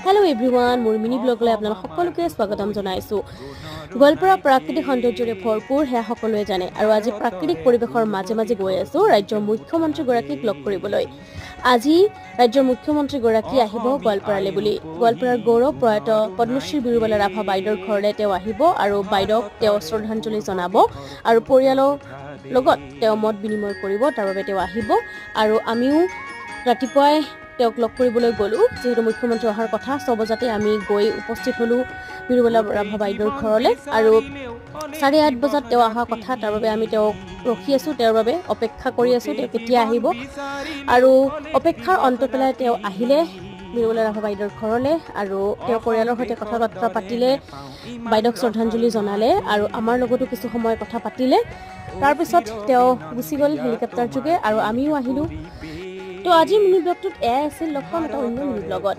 Hello' everyone, মোৰ mini ব্লগলৈ আপোনালোক সকলোকে স্বাগতম জনাইছোঁ। গোৱালপাৰা প্ৰাকৃতিক সৌন্দৰ্যৰে ভৰপূৰ, সেয়া সকলোৱে জানে। আৰু আজি প্ৰাকৃতিক পৰিৱেশৰ মাজে মাজে গৈ আছোঁ ৰাজ্যৰ মুখ্যমন্ত্ৰীগৰাকীক লগ কৰিবলৈ। আজি ৰাজ্যৰ মুখ্যমন্ত্ৰীগৰাকী আহিব গোৱালপাৰালৈ বুলি। গোৱালপাৰাৰ গৌৰৱ প্ৰয়াত পদ্মশ্ৰী বিৰুবালা ৰাভা বাইদেউৰ ঘৰলৈ তেওঁ আহিব আৰু বাইদেউক তেওঁ শ্ৰদ্ধাঞ্জলি জনাব আৰু পৰিয়ালৰ লগত তেওঁ মত বিনিময় কৰিব। তাৰ বাবে তেওঁ আহিব আৰু আমিও ৰাতিপুৱাই তেওঁক লগ কৰিবলৈ গ'লোঁ। যিহেতু মুখ্যমন্ত্ৰী অহাৰ কথা, 6 বজাতে আমি গৈ উপস্থিত হ'লোঁ বিৰুবালা ৰাভা বাইদেউৰ ঘৰলৈ আৰু 8:30 বজাত তেওঁ অহা কথা। তাৰ বাবে আমি তেওঁক ৰখি আছোঁ, তেওঁৰ বাবে অপেক্ষা কৰি আছোঁ তেওঁ কেতিয়া আহিব। আৰু অপেক্ষাৰ অন্ত পেলাই তেওঁ আহিলে বিৰুবালা ৰাভা বাইদেউৰ ঘৰলৈ আৰু তেওঁ পৰিয়ালৰ সৈতে কথা বতৰা পাতিলে, বাইদেউক শ্ৰদ্ধাঞ্জলি জনালে আৰু আমাৰ লগতো কিছু সময় কথা পাতিলে। তাৰপিছত তেওঁ গুচি গ'ল হেলিকপ্টাৰ যোগে আৰু আমিও আহিলোঁ। তো আজিৰ মিনি ব্লগটোত এয়াই আছিল। লগ পাম এটা অন্য মিনি ব্লগত।